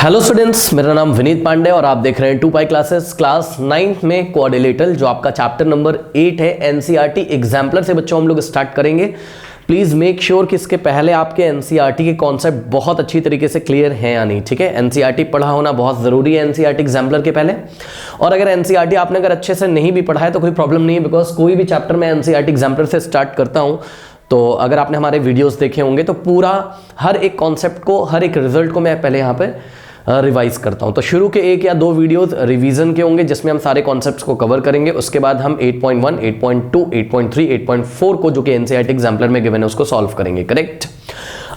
Hello students, मेरा नाम विनीत पांडे और आप देख रहे हैं 2 पाई क्लासेस क्लास 9th में क्वाड्रिलेटरल जो आपका चैप्टर नंबर 8 है एनसीईआरटी एग्जाम्पलर से बच्चों हम लोग स्टार्ट करेंगे। प्लीज मेक श्योर कि इसके पहले आपके एनसीईआरटी के कॉन्सेप्ट बहुत अच्छी तरीके से क्लियर हैं या नहीं। ठीक है, एनसीईआरटी पढ़ा होना बहुत जरूरी है एनसीईआरटी एग्जाम्पलर के पहले। और अगर एनसीईआरटी आपने अगर अच्छे से नहीं भी पढ़ा है तो कोई प्रॉब्लम नहीं है, बिकॉज कोई भी चैप्टर मैं एनसीईआरटी एग्जाम्पलर से स्टार्ट करता हूँ तो अगर आपने हमारे वीडियोस देखे होंगे तो पूरा हर एक कॉन्सेप्ट को, हर एक रिजल्ट को मैं पहले यहाँ पे रिवाइज करता हूं। तो शुरू के 1 या 2 वीडियोस रिवीजन के होंगे जिसमें हम सारे कॉन्सेप्ट्स को कवर करेंगे। उसके बाद हम 8.1, 8.2, 8.3, 8.4 को जो कि एनसीईआरटी एग्जाम्पलर में गिवन है उसको सॉल्व करेंगे। करेक्ट।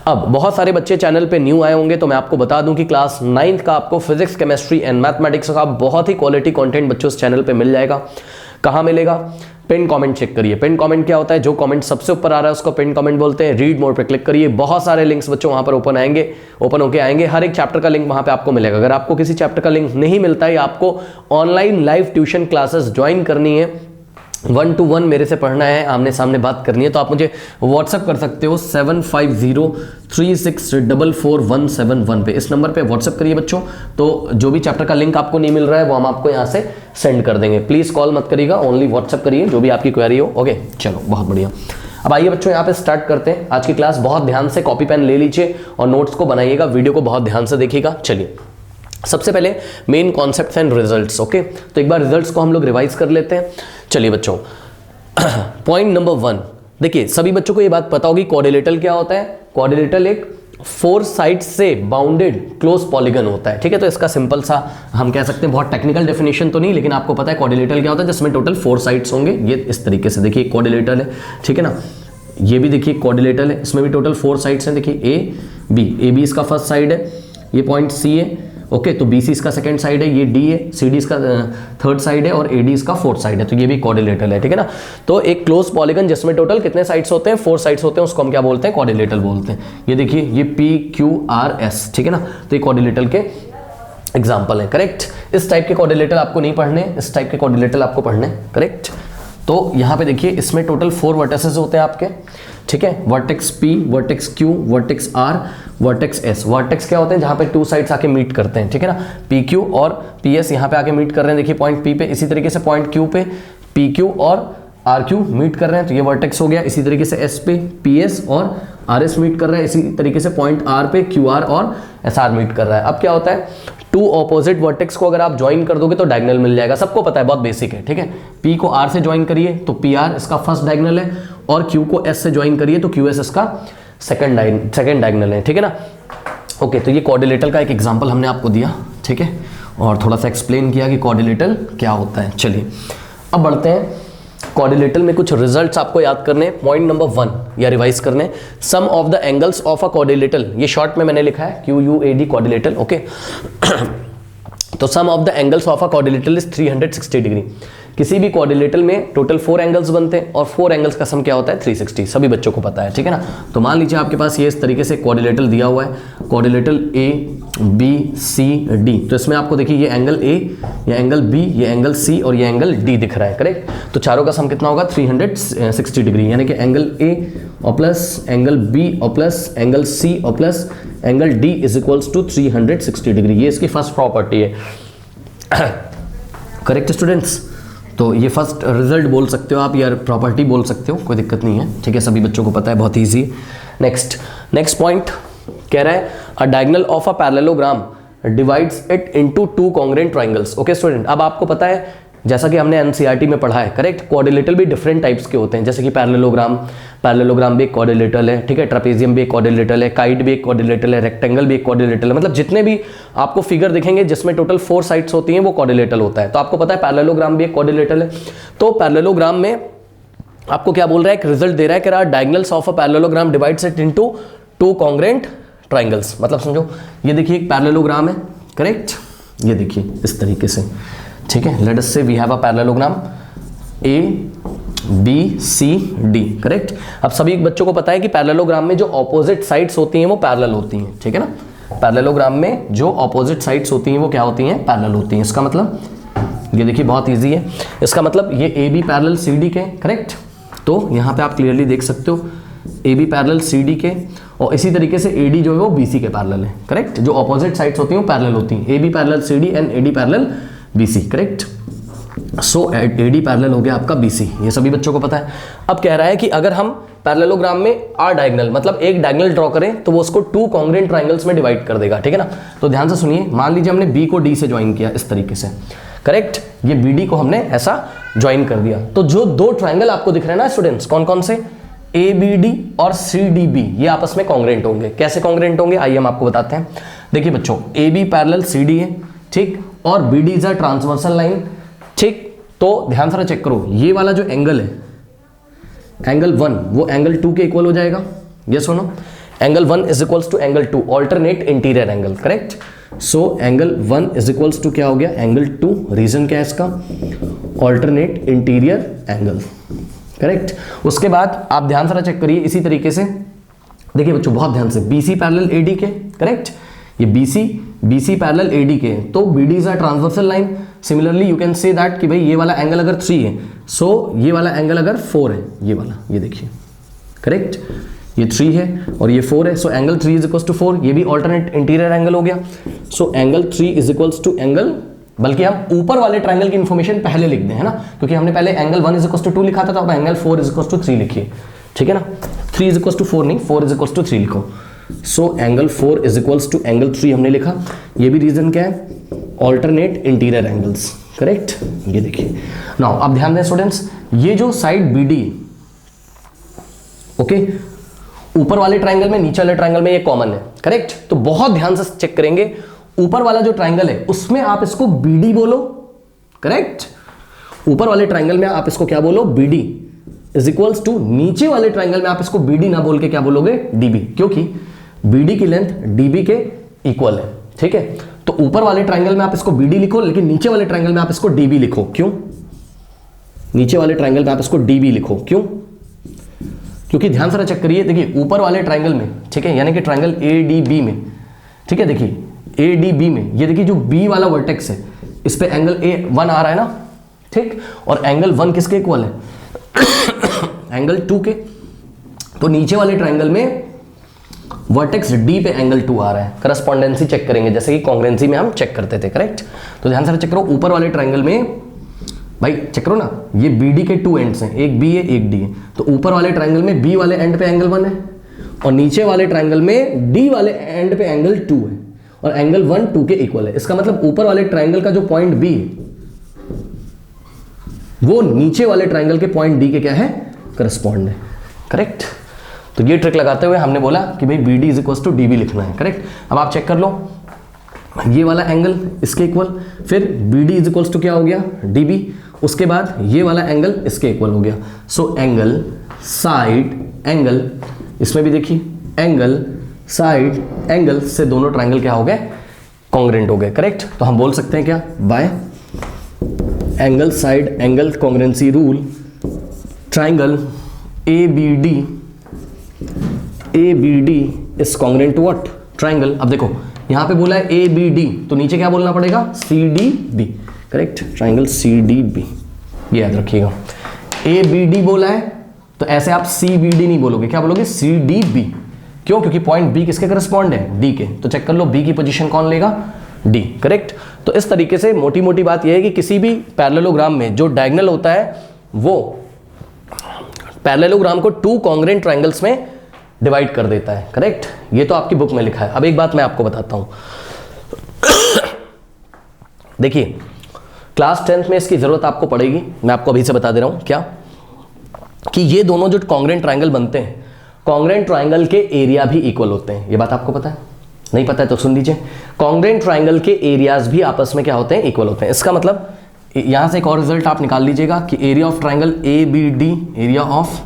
अब बहुत सारे बच्चे चैनल पे न्यू आए होंगे तो मैं आपको बता दूं कि क्लास 9th का आपको फिजिक्स, केमिस्ट्री एंड मैथमेटिक्स का बहुत ही क्वालिटी कंटेंट बच्चों इस चैनल पे मिल जाएगा। कहां मिलेगा? पिन कमेंट चेक करिए। पिन कमेंट क्या होता है? जो कमेंट सबसे ऊपर आ रहा है उसको पिन कमेंट बोलते हैं। रीड मोर पे क्लिक करिए, बहुत सारे लिंक्स बच्चों वहां पर ओपन होके आएंगे। हर एक चैप्टर का लिंक वहां पे आपको मिलेगा। अगर आपको किसी चैप्टर का लिंक नहीं मिलता है या आपको online live tuition classes join करनी है, 1-to-1 मेरे से पढ़ना है, आमने सामने बात करनी है, तो आप मुझे व्हाट्सअप कर सकते हो 7503644171 पे। इस नंबर पे व्हाट्सअप करिए बच्चों। तो जो भी चैप्टर का लिंक आपको नहीं मिल रहा है वो हम आपको यहाँ से सेंड कर देंगे। प्लीज कॉल मत करिएगा, ओनली व्हाट्सअप करिए जो भी आपकी क्वेरी हो। ओके, चलो बहुत बढ़िया। अब आइए बच्चों यहाँ पे स्टार्ट करते हैं आज की क्लास। बहुत ध्यान से कॉपी पेन ले लीजिए और नोट्स को बनाइएगा। वीडियो को बहुत ध्यान से देखिएगा। चलिए सबसे पहले main concepts and results. Okay, तो एक बार रिजल्ट्स को हम लोग रिवाइज कर लेते हैं। चलिए बच्चों, पॉइंट नंबर 1 देखिए, सभी बच्चों को ये बात पता होगी क्वाड्रिलेटरल क्या होता है। क्वाड्रिलेटरल एक 4 साइड्स से बाउंडेड क्लोज पॉलीगन होता है। ठीक है, तो इसका सिंपल सा हम कह सकते हैं, बहुत टेक्निकल डेफिनेशन तो नहीं, लेकिन आपको पता है क्वाड्रिलेटरल क्या होता है, जिसमें टोटल 4 साइड्स होंगे। ये इस तरीके से देखिए क्वाड्रिलेटरल है। ठीक है ना, ये भी देखिए क्वाड्रिलेटरल है, इसमें भी टोटल 4 साइड्स हैं। देखिए ए बी इसका फर्स्ट साइड है, ये पॉइंट सी है। ओके, तो BC इसका सेकंड साइड है, ये D है, CD इसका थर्ड साइड है और AD इसका फोर्थ साइड है। तो ये भी क्वाड्रिलेटरल है। ठीक है ना, तो एक क्लोज पॉलीगन जिसमें टोटल कितने साइड्स होते हैं? 4 साइड्स होते हैं, उसको हम क्या बोलते हैं? क्वाड्रिलेटरल बोलते हैं। ये देखिए, ये PQRS। ठीक है ना, तो ये क्वाड्रिलेटरल के एग्जाम्पल है। करेक्ट। इस टाइप के क्वाड्रिलेटरल आपको नहीं पढ़ने, इस टाइप के क्वाड्रिलेटरल आपको पढ़ने। करेक्ट। तो यहाँ पे देखिए, इसमें टोटल 4 वर्टिसेस होते हैं आपके। ठीक है, vertex P, vertex Q, vertex R, vertex S। Vertex क्या होते हैं? जहां पे 2 साइड्स आके मीट करते हैं। ठीक है ना, PQ और PS यहाँ पे आके मीट कर रहे हैं। देखिए पॉइंट P पे, इसी तरीके से पॉइंट Q पे PQ और RQ मीट कर रहे हैं, तो ये वर्टेक्स हो गया। इसी तरीके से S पे PS और RS मीट कर रहा है। इसी तरीके से पॉइंट R पे QR और SR मीट कर रहा है। अब क्या होता है, 2 ऑपोजिट वर्टेक्स को अगर आप ज्वाइन कर दोगे तो डायगोनल मिल जाएगा। सबको पता है, बहुत बेसिक है। ठीक है, P को R से ज्वाइन करिए तो PR इसका फर्स्ट डायगोनल है, और Q को S से ज्वाइन करिए तो QS इसका सेकंड डायगोनल है। ठीक है ना। ओके, तो ये क्वाड्रिलेटरल का एक एग्जांपल हमने आपको दिया। ठीक है, और थोड़ा सा एक्सप्लेन किया कि क्वाड्रिलेटरल क्या होता है। चलिए अब बढ़ते हैं। क्वाड्रिलेटरल में कुछ रिजल्ट्स आपको याद करने। पॉइंट नंबर 1 या रिवाइज करने, sum of the angles of a quadrilateral. ये शॉर्ट में मैंने लिखा है QUAD क्वाड्रिलेटरल। ओके, तो sum of the angles of a quadrilateral is 360 degree. किसी भी क्वाड्रिलेटरल में टोटल 4 एंगल्स बनते हैं और 4 एंगल्स का सम क्या होता है? 360। सभी बच्चों को पता है। ठीक है ना, तो मान लीजिए आपके पास ये इस तरीके से क्वाड्रिलेटरल दिया हुआ है, क्वाड्रिलेटरल ABCD। तो इसमें आपको देखिए ये एंगल A, ये एंगल B, ये एंगल C और ये एंगल D दिख रहा है। करेक्ट। तो चारों का सम कितना होगा? 360 डिग्री, यानी कि एंगल A और प्लस एंगल B और प्लस एंगल C और plus angle D is equals to 360 degree. ये इसकी फर्स्ट प्रॉपर्टी है। करेक्ट स्टूडेंट्स, तो ये फर्स्ट रिजल्ट बोल सकते हो आप या प्रॉपर्टी बोल सकते हो, कोई दिक्कत नहीं है। ठीक है, सभी बच्चों को पता है, बहुत इजी है। नेक्स्ट पॉइंट कह रहा है, अ diagonal of a parallelogram divides it into 2 congruent triangles. Okay student, अब आपको पता है, जैसा कि हमने एनसीईआरटी में पढ़ा है, करेक्ट, क्वाड्रिलेटरल भी डिफरेंट टाइप्स के होते हैं, जैसे कि पैरेललोग्राम भी एक क्वाड्रिलेटरल है। ठीक है, ट्रेपेजियम भी एक क्वाड्रिलेटरल है, काइट भी एक क्वाड्रिलेटरल है, रेक्टेंगल भी एक क्वाड्रिलेटरल है। मतलब जितने भी आपको फिगर दिखेंगे जिसमें टोटल 4 साइड्स होती हैं वो क्वाड्रिलेटरल होता है। तो आपको पता है पैरेललोग्राम भी एक क्वाड्रिलेटरल है। तो पैरेललोग्राम में आपको क्या बोल रहा है? एक रिजल्ट दे रहा है कि diagonals of a parallelogram divides it into 2 congruent triangles. मतलब समझो, ये देखिए एक पैरेललोग्राम है। करेक्ट, ये देखिए इस तरीके से। ठीक है, let us say we have a parallelogram ABCD। Correct. अब सभी बच्चों को पता है कि पैरेललोग्राम में जो ऑपोजिट साइड्स होती हैं वो पैरेलल होती हैं। ठीक है ना, पैरेललोग्राम में जो ऑपोजिट साइड्स होती हैं वो क्या होती हैं? पैरेलल होती हैं। इसका मतलब ये देखिए बहुत इजी है। इसका मतलब ये AB पैरेलल CD के। करेक्ट, तो यहाँ पे आप क्लियरली देख सकते हो A B parallel C D के, और इसी तरीके से ए डी जो है वो बी सी के पैरेलल है, करेक्ट। जो ऑपोजिट साइड्स होती हैं वो पैरेलल होती हैं, A B parallel C D and A D parallel B C, correct. So A D parallel हो गया आपका बी सी, ये सभी बच्चों को पता है। अब कह रहा है कि अगर हम पैरेललोग्राम में आर डायगोनल मतलब एक डायगोनल ड्रॉ करें तो वो उसको 2 कॉन्ग्रुएंट ट्रायंगल्स में डिवाइड कर देगा, ठीक है ना। तो ध्यान से सुनिए, मान लीजिए हमने बी को डी से ज्वाइन किया इस तरीके से, करेक्ट। ये बी डी को हमने ऐसा ज्वाइन कर दिया, तो जो 2 ट्रायंगल आपको दिख रहे हैं ना स्टूडेंट्स, कौन कौन से, ए बी डी और सी डी बी, ये आपस में कॉन्ग्रुएंट होंगे। कैसे कॉन्ग्रुएंट होंगे आइए हम आपको बताते हैं। देखिए बच्चों, A B parallel C D है, ठीक, और B D is a transversal line, ठीक। तो ध्यान से चेक करो, ये वाला जो एंगल है एंगल 1 वो एंगल 2 के इक्वल हो जाएगा, ये सुनो, angle 1 is equals to angle 2, alternate interior angle, correct. So angle 1 is equals to क्या हो गया, एंगल 2, रीजन क्या है इसका, ऑल्टरनेट इंटीरियर एंगल, करेक्ट। उसके बाद आप ध्यान से चेक करिए इसी तरीके से, देखिए बच्चों बहुत ध्यान से, बीसी पैरेलल एडी के, करेक्ट, ये बीसी पैरेलल एडी के, तो BD is a transversal line. Similarly you can say that कि भाई ये वाला एंगल अगर 3 है, सो ये वाला एंगल अगर 4 है, ये वाला, ये देखिए, करेक्ट, ये 3 है और ये 4 है, so angle 3 is equals to 4, ये भी ऑल्टरनेट इंटीरियर एंगल हो गया। So angle 3 is equals to angle, बल्कि हम ऊपर वाले ट्रायंगल की इंफॉर्मेशन पहले लिख दें, है ना, क्योंकि हमने पहले एंगल 1 इज इक्वल्स टू 2 लिखा था, तो अब एंगल 4 इज इक्वल्स टू 3 लिखिए, ठीक है ना। 3 इज इक्वल्स टू 4 नहीं, 4 इज इक्वल्स टू 3 लिखो। So angle 4 is equals to angle 3 हमने लिखा, ये भी रीजन क्या है, ऑल्टरनेट इंटीरियर एंगल्स, करेक्ट। ये देखिए नाउ अब ध्यान दें स्टूडेंट्स, ये जो साइड बी डी, ओके, ऊपर वाले ट्रायंगल में नीचे वाले ट्रायंगल में ये कॉमन है, करेक्ट। तो बहुत ध्यान से चेक करेंगे, ऊपर वाला जो ट्रायंगल है उसमें आप इसको बी डी बोलो, करेक्ट। ऊपर वाले ट्रायंगल में आप इसको क्या बोलो, B D is equals to, नीचे वाले ट्रायंगल में आप इसको बी डी ना बोल के क्या बोलोगे, डी बी, क्योंकि बी डी की लेंथ डी बी के इक्वल है, ठीक है। तो ऊपर वाले ट्रायंगल में आप इसको बी डी लिखो, लेकिन नीचे वाले ट्रायंगल में आप इसको डी बी लिखो, क्यों, नीचे वाले ट्रायंगल में आप इसको डी बी लिखो, क्यों, क्योंकि ध्यान से चेक करिए, देखिए ऊपर वाले ट्रायंगल में, ठीक है, यानी कि ट्रायंगल ए डी बी में, ठीक है, देखिए ए डी बी में, ये देखिए जो बी वाला वर्टेक्स है इस पे एंगल ए 1 आ रहा है ना, ठीक, और एंगल 1 किसके इक्वल है, एंगल 2 के। तो नीचे वाले ट्रायंगल में वर्टेक्स डी पे एंगल 2 आ रहा है, करस्पॉन्डेंसी चेक करेंगे जैसे कि कॉन्ग्रुएंसी में हम चेक करते थे, करेक्ट। तो ध्यान से चेक करो, ऊपर वाले ट्रायंगल में भाई चेक करो ना, ये बी डी के 2 एंड्स हैं, एक बी है एक डी है, तो ऊपर वाले ट्रायंगल में बी वाले एंड पे एंगल 1 है और नीचे वाले ट्रायंगल में डी वाले एंड पे एंगल 2 है और एंगल 1 2 के इक्वल है। इसका मतलब ऊपर वाले ट्रायंगल का जो पॉइंट बी है वो नीचे वाले ट्रायंगल के पॉइंट डी के क्या है, करस्पॉन्ड है, करेक्ट। तो ये ट्रिक लगाते हुए हमने बोला कि भाई B D is equal to D B लिखना है, करेक्ट। अब आप चेक कर लो, ये वाला एंगल इसके इक्वल, फिर B D is equal to क्या हो गया, डी बी, उसके बाद ये वाला एंगल इसके इक्वल हो गया। सो एंगल साइड एंगल, इसमें भी देखिए एंगल साइड एंगल से दोनों ट्रायंगल क्या हो गए, कॉन्ग्रुएंट हो गए, करेक्ट। तो हम बोल सकते हैं क्या, by angle side angle congruency rule, triangle A B D is congruent to what, triangle. अब देखो यहां पे बोला है ए बी डी, तो नीचे क्या बोलना पड़ेगा, C D B, correct, triangle C D B, ये याद रखिएगा। ए बी डी बोला है तो ऐसे आप सी बी डी नहीं बोलोगे, क्या बोलोगे, सी डी बी, क्यों, क्योंकि पॉइंट बी किसके करस्पॉन्ड है, डी के। तो चेक कर लो बी की पोजीशन कौन लेगा, डी, करेक्ट। तो इस तरीके से मोटी मोटी बात यह है कि किसी भी पैरेललोग्राम में जो डायगोनल होता है वो पैरेललोग्राम को 2 कॉन्ग्रुएंट ट्रायंगल्स में डिवाइड कर देता है, करेक्ट। ये तो आपकी बुक में लिखा है। अब एक बात मैं आपको बताता हूं, देखिए क्लास 10th में इसकी जरूरत आपको पड़ेगी, मैं आपको अभी से बता दे रहा हूं क्या, कि ये दोनों जो कॉन्ग्रुएंट ट्रायंगल बनते हैं, कॉन्ग्रुएंट ट्रायंगल के एरिया भी इक्वल होते हैं। ये बात आपको पता है, नहीं पता है तो सुन लीजिए, कॉन्ग्रुएंट ट्रायंगल के एरियाज भी आपस में क्या होते हैं, इक्वल होते हैं। इसका मतलब यहां से एक और रिजल्ट आप निकाल लीजिएगा कि area of triangle A B D, area of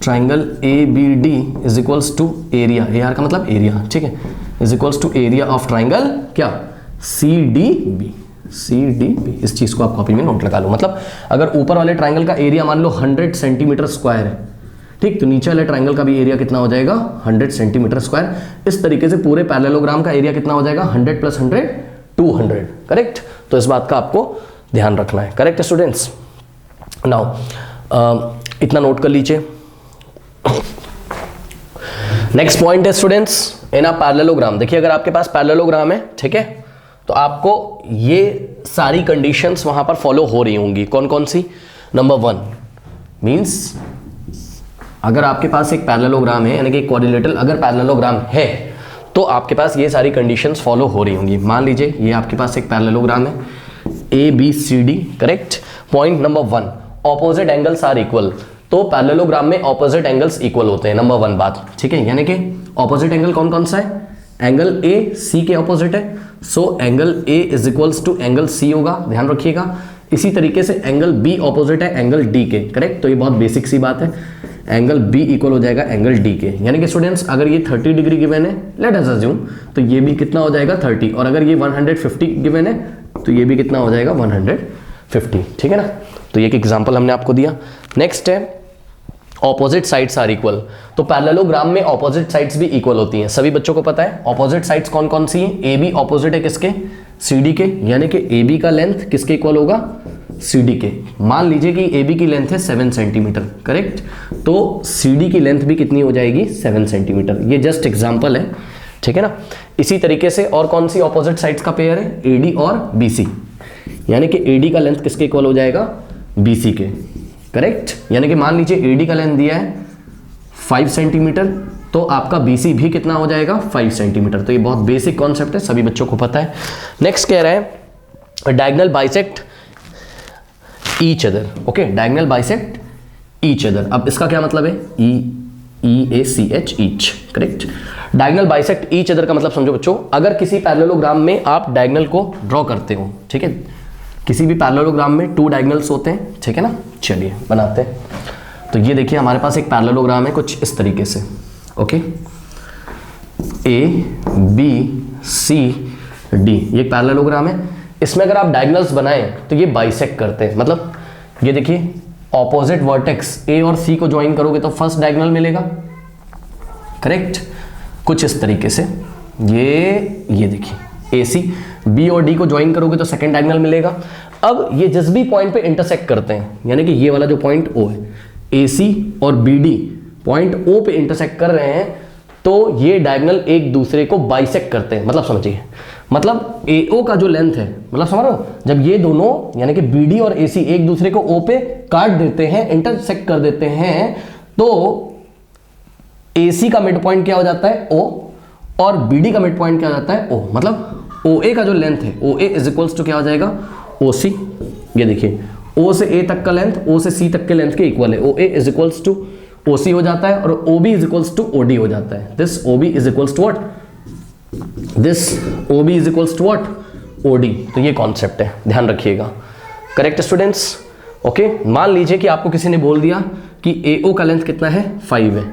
triangle A B D is equals to area, A R का मतलब एरिया, ठीक है, is equals to area of triangle क्या, C D B, C D B. इस चीज को आप copy में नोट लगा लो। मतलब अगर ऊपर वाले ट्रायंगल का एरिया मान लो 100 सेंटीमीटर स्क्वायर है, ठीक, तो नीचे वाले ट्रायंगल का भी एरिया कितना हो जाएगा, 100 सेंटीमीटर स्क्वायर। इस तरीके से पूरे पैरेललोग्राम का एरिया कितना हो जाएगा, 100 + 100 200, करेक्ट। तो इस बात का आपको ध्यान रखना है, करेक्ट स्टूडेंट्स। नाउ इतना नोट कर लीजिए। नेक्स्ट पॉइंट है स्टूडेंट्स इन अ पैरेललोग्राम। देखिए अगर आपके पास पैरेललोग्राम है, ठीक है, तो आपको ये सारी कंडीशंस वहां पर फॉलो हो रही होंगी। कौन कौन सी? नंबर 1 मींस अगर आपके पास एक पैरेललोग्राम है, यानी कि क्वाड्रिलेटरल अगर पैरेललोग्राम है, तो आपके पास ये सारी कंडीशंस फॉलो हो रही होंगी। मान लीजिए ये आपके पास एक पैरेललोग्राम है ABCD, correct. Point number 1, opposite angles are equal. तो पैरेललोग्राम में ऑपोजिट एंगल्स इक्वल होते हैं, नंबर 1 बात, ठीक है। यानी कि ऑपोजिट एंगल कौन कौन सा है? एंगल A C के ऑपोजिट है, so angle A is equals to angle C होगा, ध्यान रखिएगा। इसी तरीके से एंगल B ऑपोजिट है एंगल D के, करेक्ट। तो ये बहुत बेसिक सी बात है, एंगल B इक्वल हो जाएगा एंगल D के। यानी कि स्टूडेंट्स अगर ये 30 डिग्री गिवन है, लेट अस अज्यूम, तो ये भी कितना हो जाएगा 30, और अगर ये 150 गिवन है तो ये भी कितना हो जाएगा 150, ठीक है ना। तो ये एक एग्जांपल हमने आपको दिया। नेक्स्ट है ऑपोजिट साइड्स आर इक्वल। तो पैरेललोग्राम में ऑपोजिट साइड्स भी इक्वल होती हैं, सभी बच्चों को पता है। ऑपोजिट साइड्स कौन कौन सी हैं? AB ऑपोजिट है किसके? CD के, यानी कि AB का लेंथ किसके इक्वल होगा? CD के। मान लीजिए कि AB की लेंथ है 7 सेंटीमीटर, करेक्ट, तो CD की लेंथ भी कितनी हो जाएगी? 7 सेंटीमीटर। ये जस्ट एग्जाम्पल है, ठीक है ना। इसी तरीके से और कौन सी ऑपोजिट साइड्स का पेयर है? AD और BC, यानी कि AD का लेंथ किसके इक्वल हो जाएगा? BC के, करेक्ट। यानी कि मान लीजिए AD का लेंथ दिया है 5 सेंटीमीटर, तो आपका BC भी कितना हो जाएगा? 5 सेंटीमीटर। तो ये बहुत बेसिक कॉन्सेप्ट है, सभी बच्चों को पता है। नेक्स्ट कह रहा है diagonal bisect each other, okay, diagonal bisect each other. अब इसका क्या मतलब है? EACH each, correct. Diagonal bisect each other का मतलब समझो बच्चों, अगर किसी पैरेललोग्राम में आप डायगोनल को ड्रॉ करते हो, ठीक है, किसी भी पैरेललोग्राम में 2 डायगोनल्स होते हैं, ठीक है ना। चलिए बनाते हैं। तो ये देखिए हमारे पास एक पैरेललोग्राम है कुछ इस तरीके से, ओके, ABCD, ये एक पैरेललोग्राम है। इसमें अगर आप डायगोनल्स बनाएं तो ये बाइसेक्ट करते हैं, मतलब ये देखिए ऑपोजिट वर्टेक्स A और C को ज्वाइन करोगे तो फर्स्ट डायगोनल मिलेगा, करेक्ट। कुछ इस तरीके से ये देखिए AC B और D को ज्वाइन करोगे तो सेकंड डायगोनल मिलेगा। अब ये जिस भी पॉइंट पे इंटरसेक्ट करते हैं, यानी कि ये वाला जो पॉइंट O है, AC और BD पॉइंट O पे इंटरसेक्ट कर रहे हैं, तो ये डायगोनल एक दूसरे को बाइसेक्ट करते हैं। मतलब समझिए, मतलब AO का जो लेंथ है, मतलब समझ रहे हो, जब ये दोनों यानी कि BD और AC एक दूसरे को O पे काट देते हैं, इंटरसेक्ट कर देते हैं, तो AC का मिड पॉइंट क्या हो जाता है? O, और BD का मिड पॉइंट क्या हो जाता है? O। मतलब OA का जो लेंथ है, OA इज इक्वल्स टू क्या हो जाएगा? OC। ये देखिए O से A तक का लेंथ O से C तक के लेंथ के इक्वल है। OA is equals to OC हो जाता है, और OB is equals to OD हो जाता है। This OB is equals to what? This OB is equals to what? OD। तो ये कॉन्सेप्ट है, ध्यान रखिएगा, करेक्ट स्टूडेंट्स, ओके। मान लीजिए कि आपको किसी ने बोल दिया कि AO का लेंथ कितना है? 5 है,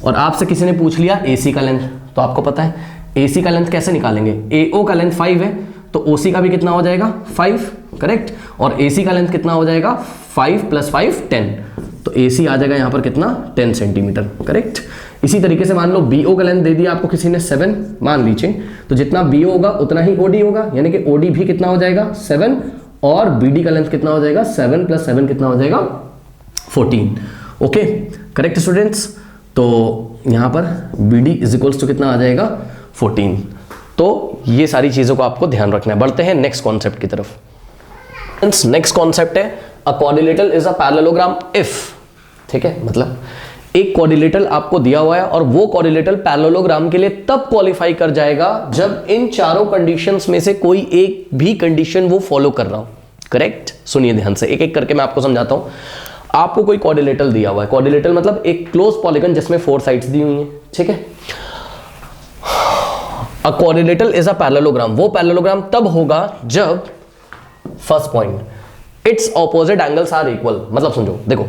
और आपसे किसी ने पूछ लिया AC का लेंथ, तो आपको पता है AC का लेंथ कैसे निकालेंगे? AO का लेंथ 5 है, तो OC का भी कितना हो जाएगा? 5, करेक्ट। और AC का लेंथ कितना हो जाएगा? 5 + 5 10, तो AC आ जाएगा यहाँ पर कितना? 10 सेंटीमीटर, करेक्ट। इसी तरीके से मान लो BO का लेंथ दे दिया आपको किसी ने 7, मान लीजिए, तो जितना BO होगा उतना ही OD होगा, यानी कि OD भी कितना हो जाएगा? 7, और BD का लेंथ कितना हो जाएगा? 7 + 7 कितना हो जाएगा? 14, ओके, करेक्ट स्टूडेंट्स। तो यहाँ पर BD इज इक्वल्स टू कितना आ जाएगा? 14। तो ये सारी चीज़ों को आपको ध्यान रखना है। बढ़ते हैं नेक्स्ट कॉन्सेप्ट की तरफ। नेक्स्ट कॉन्सेप्ट है a quadrilateral is a parallelogram if, ठीक है, मतलब एक क्वाड्रिलेटरल आपको दिया हुआ है, और वो क्वाड्रिलेटरल पैरेललोग्राम के लिए तब क्वालिफाई कर जाएगा जब इन चारों कंडीशंस में से कोई एक भी कंडीशन वो फॉलो कर रहा हो, करेक्ट। सुनिए ध्यान से, एक एक करके मैं आपको समझाता हूं। आपको कोई क्वाड्रिलेटरल दिया हुआ है, क्वाड्रिलेटरल मतलब एक क्लोज पॉलीगन जिसमें 4 साइड्स दी हुई हैं, ठीक है। A quadrilateral is a parallelogram, वो पैरेललोग्राम तब होगा जब first point its opposite angles are equal. मतलब समझो, देखो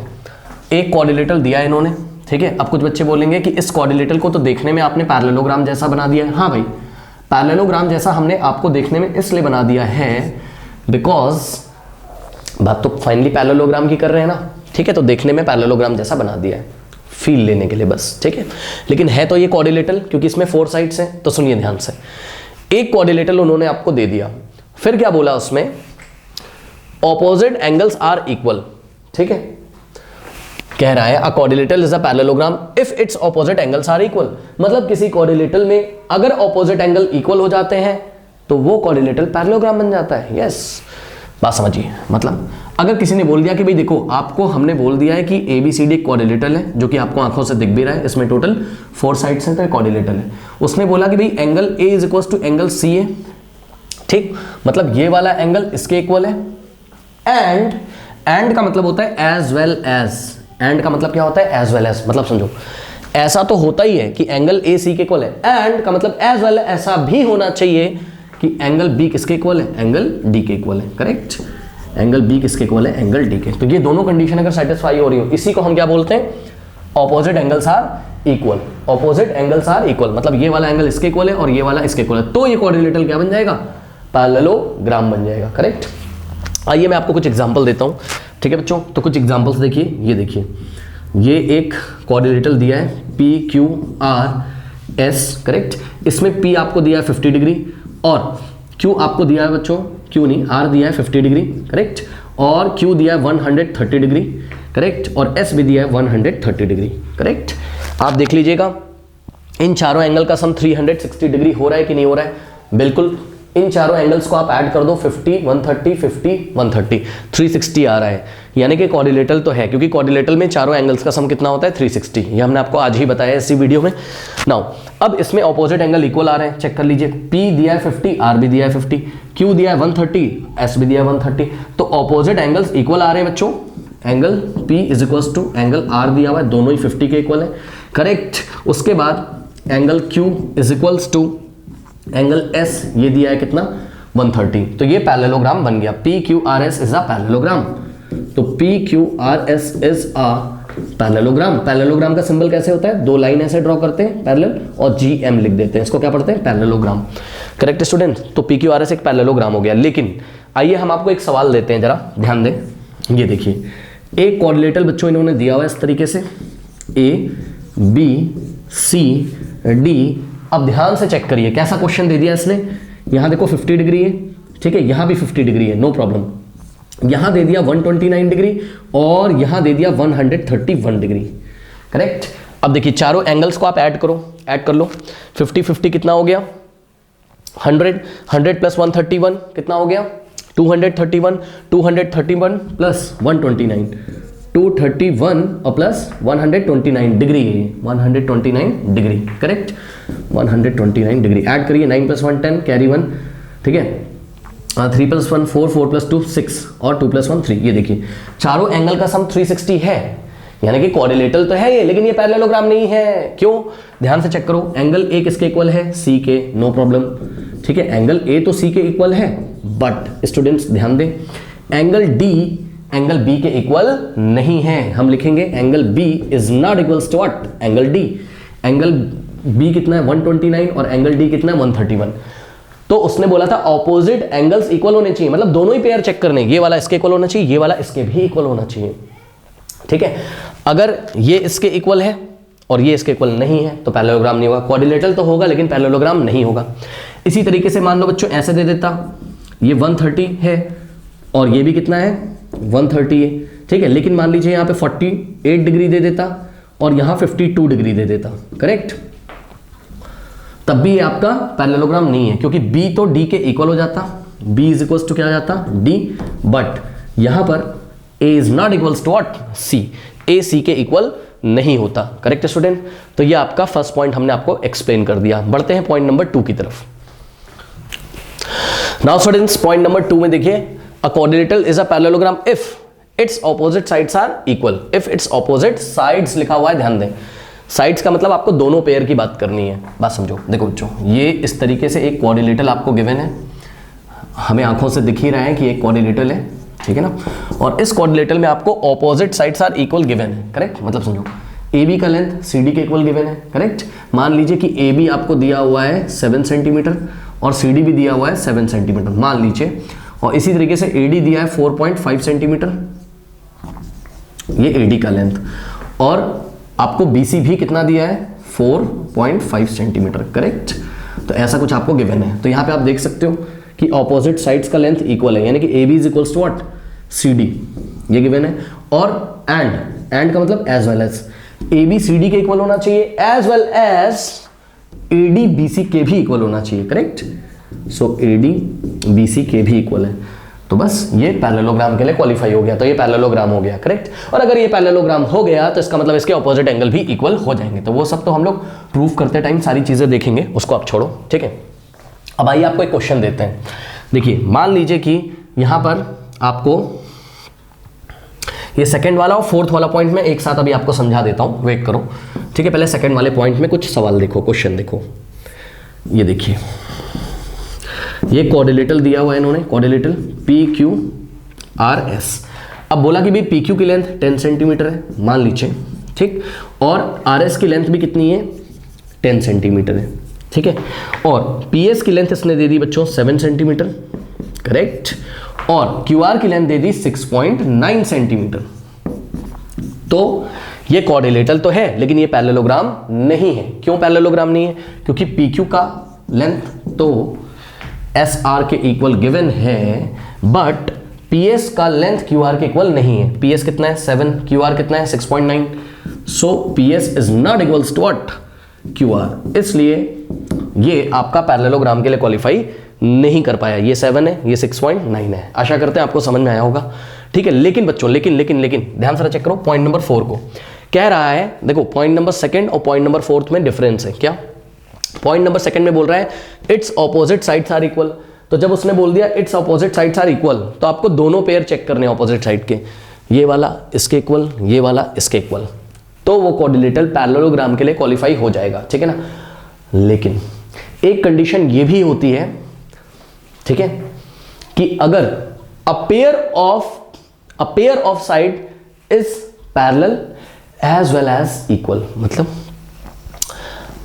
एक क्वाड्रिलेटरल दिया है इन्होंने, ठीक है। अब कुछ बच्चे बोलेंगे कि इस क्वाड्रिलेटरल को तो देखने में आपने पैरेललोग्राम जैसा बना दिया है। हाँ भाई, पैरेललोग्राम जैसा हमने आपको देखने में इसलिए बना दिया है बिकॉज बात तो फाइनली पैरेललोग्राम की कर रहे हैं ना, ठीक है। तो देखने में पैरेललोग्राम जैसा बना दिया है, फील लेने के लिए बस, ठीक है। लेकिन है तो ये क्वाड्रिलेटरल, क्योंकि इसमें 4 साइड्स हैं। तो सुनिए ध्यान से, एक क्वाड्रिलेटरल उन्होंने आपको दे दिया, फिर क्या बोला उसमें? ऑपोजिट एंगल्स आर इक्वल, ठीक है। कह रहा है a quadrilateral is a parallelogram if its opposite angles are equal. मतलब किसी क्वाड्रिलेटरल में अगर ऑपोजिट एंगल इक्वल हो जाते हैं तो वो क्वाड्रिलेटरल पैरेललोग्राम बन जाता है। यस, बात समझिए। मतलब अगर किसी ने बोल दिया कि भाई देखो, आपको हमने बोल दिया है कि ABCD क्वाड्रिलेटरल है, जो कि आपको आंखों से दिख भी रहा है, इसमें टोटल 4 साइड्स हैं तो क्वाड्रिलेटरल है। उसने बोला कि भाई angle A is equal to angle C है, ठीक, मतलब ये वाला एंगल इसके इक्वल है। एंड का मतलब होता है एज वेल एज। एंड का मतलब क्या होता है? As well as. मतलब समझो, ऐसा तो होता ही है कि एंगल AC के इक्वल है, एंड का मतलब एज वेल ऐसा भी होना चाहिए कि एंगल B किसके इक्वल है? एंगल D के इक्वल है। करेक्ट, एंगल B किसके इक्वल है? एंगल D के। तो ये दोनों कंडीशन अगर सेटिस्फाई हो रही हो, इसी को हम क्या बोलते हैं? Opposite angles are equal. Opposite angles are equal, मतलब ये वाला एंगल इसके इक्वल है और ये वाला इसके इक्वल है, तो ये क्वाड्रिलेटरल क्या बन जाएगा? पैरेललोग्राम बन जाएगा। करेक्ट। आइए मैं आपको कुछ एग्जांपल देता हूं, ठीक है बच्चों। तो कुछ एग्जांपल्स देखिए, ये देखिए, ये एक क्वाड्रिलेटरल दिया है PQRS। करेक्ट, इसमें P आपको दिया है 50 डिग्री और Q आपको दिया है बच्चों, Q नहीं, R दिया है 50 डिग्री। करेक्ट, और Q दिया है 130 डिग्री। करेक्ट, और S भी दिया है 130 डिग्री। करेक्ट, आप देख लीजिएगा इन चारों एंगल का सम 360 डिग्री हो रहा है कि नहीं हो रहा है? बिल्कुल। इन चारों एंगल्स को आप ऐड कर दो, 50 130 50 130 360 आ रहा है, यानी कि क्वाड्रिलेटरल तो है, क्योंकि क्वाड्रिलेटरल में चारों एंगल्स का सम कितना होता है? 360। ये हमने आपको आज ही बताया इसी वीडियो में। नाउ अब इसमें ऑपोजिट एंगल इक्वल आ रहे हैं, चेक कर लीजिए। P दिया है 50, R भी दिया है 50, Q दिया है 130, S भी दिया है 130, तो ऑपोजिट एंगल्स इक्वल आ रहे हैं बच्चों। Angle P is equal to angle R दिया हुआ है, दोनों ही 50 के इक्वल है। करेक्ट, उसके बाद angle Q is equals to angle S, ये दिया है कितना? 130। तो ये पैरेललोग्राम बन गया। PQRS is a parallelogram. तो PQRS is a parallelogram. Parallelogram का सिंबल कैसे होता है? 2 लाइन ऐसे ड्रॉ करते हैं पैरेलल और GM लिख देते हैं, इसको क्या पढ़ते हैं? पैरेललोग्राम। करेक्ट स्टूडेंट, तो PQRS एक पैरेललोग्राम हो गया। लेकिन आइए हम आपको एक सवाल देते हैं, जरा ध्यान दें। ये देखिए, एक क्वाड्रिलेटरल बच्चों इन्होंने दिया हुआ है इस तरीके से, A B C D। अब ध्यान से चेक करिए कैसा क्वेश्चन दे दिया इसने। यहां देखो 50 डिग्री है, ठीक है, यहां भी 50 डिग्री है, नो प्रॉब्लम। यहां दे दिया 129 डिग्री और यहां दे दिया 131 डिग्री। करेक्ट। अब देखिए चारों एंगल्स को आप ऐड करो, ऐड कर लो। 50 50 कितना हो गया? 100 100 प्लस 131 कितना हो गया? 231 231 प्लस 129 231 और प्लस 129 डिग्री है, 129 डिग्री। Correct, 129 degree. ऐड करिए, 9 प्लस 1 10, कैरी 1, ठीक है। 3 प्लस 1 4 4 प्लस 2 6 और 2 प्लस 1 3। ये देखिए चारों एंगल का सम 360 है, यानी कि क्वाड्रिलेटरल तो है ये, लेकिन ये पैरेललोग्राम नहीं है। क्यों? ध्यान से चेक करो। एंगल A किसके इक्वल है? C के, नो प्रॉब्लम, ठीक है। एंगल A तो C के इक्वल है, बट स्टूडेंट्स ध्यान दें, एंगल D एंगल B के इक्वल नहीं है। हम लिखेंगे angle B is not equals to what? Angle D। Angle B कितना है? 129 और एंगल D कितना है? 131। तो उसने बोला था ऑपोजिट एंगल्स इक्वल होने चाहिए, मतलब दोनों ही पेयर चेक करने, ये वाला इसके इक्वल होना चाहिए, ये वाला इसके भी इक्वल होना चाहिए, ठीक है। अगर ये इसके इक्वल है और ये इसके इक्वल नहीं है तो पैरेललोग्राम नहीं होगा। क्वाड्रिलेटरल तो होगा लेकिन पैरेललोग्राम नहीं होगा। इसी तरीके से मान लो बच्चों ऐसे दे देता, ये 130 है और ये भी कितना है? 130 है, ठीक है। लेकिन मान लीजिए यहाँ पे 48 डिग्री दे देता और यहाँ 52 डिग्री दे देता, करेक्ट, तब भी ये आपका पैरेललोग्राम नहीं है, क्योंकि B तो D के इक्वल हो जाता, B इज इक्वल टू क्या हो जाता? D, बट यहां पर A is not equals to what? C। A C के इक्वल नहीं होता। करेक्ट स्टूडेंट, तो ये आपका फर्स्ट पॉइंट हमने आपको एक्सप्लेन कर दिया। बढ़ते हैं पॉइंट नंबर 2 की तरफ। नाउ स्टूडेंट्स, पॉइंट नंबर 2 में देखिए, a quadrilateral is a parallelogram if its opposite sides are equal. If its opposite sides लिखा हुआ है, ध्यान दें। साइड्स का मतलब आपको दोनों पेयर की बात करनी है, बात समझो। देखो बच्चों, ये इस तरीके से एक क्वाड्रिलेटरल आपको गिवन है, हमें आंखों से दिख ही रहा है कि एक क्वाड्रिलेटरल है, ठीक है ना। और इस क्वाड्रिलेटरल में आपको opposite sides are equal given है, करेक्ट। मतलब समझो AB का लेंथ CD के इक्वल गिवन है, करेक्ट। मान लीजिए कि AB आपको दिया हुआ है 7 सेंटीमीटर और CD भी दिया हुआ है 7 सेंटीमीटर, मान लीजिए। और इसी तरीके से AD दिया है 4.5 सेंटीमीटर, ये AD का लेंथ, और आपको BC भी कितना दिया है? 4.5 सेंटीमीटर, करेक्ट। तो ऐसा कुछ आपको गिवन है। तो यहाँ पे आप देख सकते हो कि ऑपोजिट साइड्स का लेंथ इक्वल है, यानी कि AB is equals to what? CD, ये गिवन है। और एंड का मतलब as well as A B C D के इक्वल होना चाहिए, as well as A D B C के भी इक्वल होना चाहिए, correct. So A D B C के भी इक्वल है, तो बस ये पैरेललोग्राम के लिए क्वालिफाई हो गया, तो ये पैरेललोग्राम हो गया, करेक्ट। और अगर ये पैरेललोग्राम हो गया तो इसका मतलब इसके ऑपोजिट एंगल भी इक्वल हो जाएंगे। तो वो सब तो हम लोग प्रूव करते टाइम सारी चीजें देखेंगे, उसको आप छोड़ो, ठीक है। अब आइए आपको एक क्वेश्चन देते हैं। देखिए मान लीजिए कि यहां पर आपको ये सेकंड वाला और फोर्थ वाला पॉइंट में एक साथ अभी आपको समझा देता हूं, वेट करो, ठीक है। पहले सेकंड वाले पॉइंट में कुछ सवाल देखो, क्वेश्चन देखो। ये देखिए ये कोऑर्डिनेटर दिया हुआ है इन्होंने, coordinator P Q R S. अब बोला कि भाई पी क्यू की लेंथ 10 सेंटीमीटर है मान लीजिए, ठीक, और आर एस की लेंथ भी कितनी है 10 सेंटीमीटर है, ठीक है। और पी एस की लेंथ इसने दे दी बच्चों 7 सेंटीमीटर, करेक्ट। और क्यू आर की लेंथ दे दी 6.9 सेंटीमीटर। तो ये कोऑर्डिनेटर तो है लेकिन ये पैरेललोग्राम नहीं है। क्यों पैरेललोग्राम नहीं है? क्योंकि पी क्यू का लेंथ तो एस आर के इक्वल गिवन है, बट पी एस का लेंथ क्यू आर के इक्वल नहीं है। पी एस कितना है 7, क्यू आर कितना है 6.9। So P S is not equals to what Q R, इसलिए ये आपका पैरेललोग्राम के लिए क्वालिफाई नहीं कर पाया। ये 7 है, ये 6.9 है। आशा करते हैं आपको समझ में आया होगा, ठीक है। लेकिन बच्चों लेकिन ध्यान से चेक करो पॉइंट नंबर 4 को। कह रहा है देखो पॉइंट नंबर 2 और पॉइंट नंबर 4 में डिफरेंस है। क्या पॉइंट नंबर 2 में बोल रहा है its opposite sides are equal. तो जब उसने बोल दिया its opposite sides are equal तो आपको दोनों पेयर चेक करने ऑपोजिट साइड के, ये वाला इसके इक्वल, ये वाला इसके इक्वल, तो वो कोऑर्डिनेटर पैरेललोग्राम के लिए क्वालिफाई हो जाएगा, ठीक है ना। लेकिन एक कंडीशन ये भी होती है, ठीक है, कि अगर a pair of side is parallel as well as equal, मतलब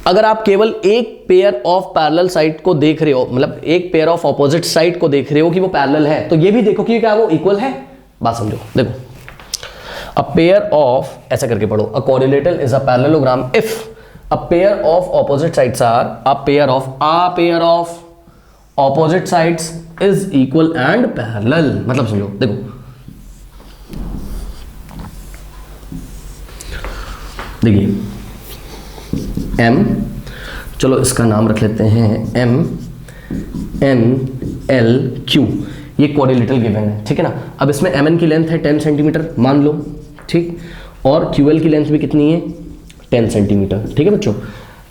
अगर आप केवल एक पेयर ऑफ पैरेलल साइड को देख रहे हो, मतलब एक पेयर ऑफ ऑपोजिट साइड को देख रहे हो कि वो पैरेलल है, तो ये भी देखो कि क्या वो इक्वल है। बात समझो, देखो अ पेयर ऑफ, ऐसा करके पढ़ो, a coordinator is a parallelogram if a pair of opposite sides are a pair of opposite sides is equal and parallel. मतलब समझो, देखो देखिए M, चलो इसका नाम रख लेते हैं M N L Q, ये कोऑर्डिनेटर गिवन है, ठीक है ना। अब इसमें Mn की लेंथ है 10 सेंटीमीटर मान लो, ठीक, और QL की लेंथ भी कितनी है 10 सेंटीमीटर, ठीक है बच्चों।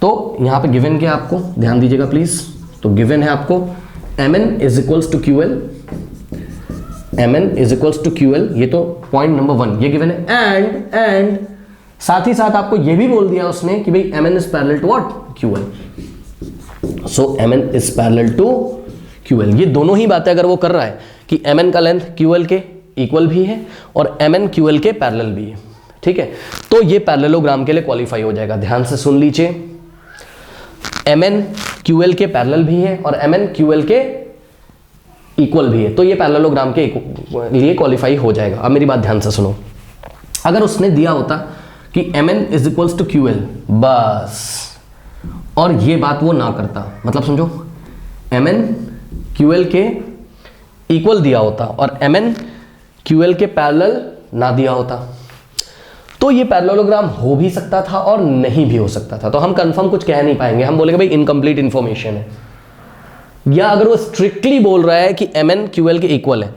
तो यहाँ पे गिवन क्या आपको ध्यान दीजिएगा प्लीज। तो गिवन है आपको Mn is equals to QL, Mn is equals to QL, ये तो पॉइंट नंबर 1 ये गिवन है। एंड साथ ही साथ आपको ये भी बोल दिया उसने कि भाई Mn is parallel to what QL। So Mn is parallel to QL। ये दोनों ही बातें अगर वो कर रहा है कि Mn का लेंथ QL के इक्वल भी है और Mn QL के पैरेलल भी है, ठीक है, तो ये पैरेललोग्राम के लिए क्वालिफाई हो जाएगा। ध्यान से सुन लीजिए, Mn QL के पैरेलल भी है और Mn QL के इक्वल भी है, तो ये पैरेललोग्राम के लिए क्वालिफाई हो जाएगा। अब मेरी बात ध्यान से सुनो, अगर उसने दिया होता कि Mn is equals to QL बस, और ये बात वो ना करता, मतलब समझो Mn QL के इक्वल दिया होता और Mn QL के पैरेलल ना दिया होता, तो ये पैरेललोग्राम हो भी सकता था और नहीं भी हो सकता था। तो हम कंफर्म कुछ कह नहीं पाएंगे, हम बोलेंगे भाई इनकम्प्लीट इंफॉर्मेशन है। या अगर वो स्ट्रिक्टली बोल रहा है कि Mn QL के इक्वल है,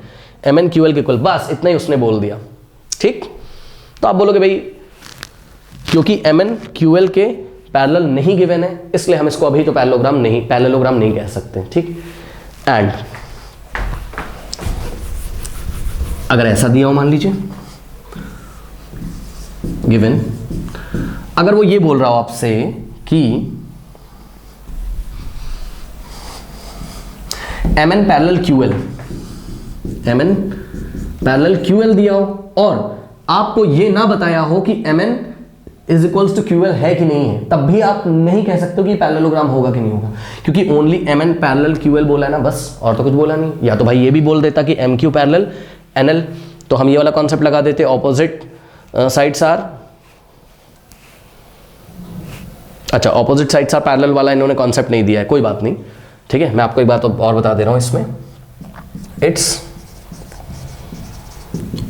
Mn QL के इक्वल, बस इतना ही उसने बोल दिया, ठीक, तो आप बोलोगे भाई क्योंकि Mn QL के पैरेलल नहीं गिवन है इसलिए हम इसको अभी तो पैरेललोग्राम नहीं कह सकते, ठीक। एंड अगर ऐसा दिया हो मान लीजिए गिवन, अगर वो ये बोल रहा हो आपसे कि Mn पैरेलल QL दिया हो और आपको ये ना बताया हो कि Mn is equals to QL है कि नहीं है, तब भी आप नहीं कह सकते हो कि पैरेललोग्राम होगा कि नहीं होगा, क्योंकि ओनली Mn पैरेलल QL बोला है ना, बस, और तो कुछ बोला नहीं। या तो भाई ये भी बोल देता कि MQ पैरेलल NL, तो हम ये वाला कॉन्सेप्ट लगा देते ऑपोजिट साइड्स आर, अच्छा ऑपोजिट साइड्स आर पैरेलल वाला इन्होंने कॉन्सेप्ट नहीं दिया है, कोई बात नहीं, ठीक है। मैं आपको एक बात और बता दे रहा हूं इसमें, its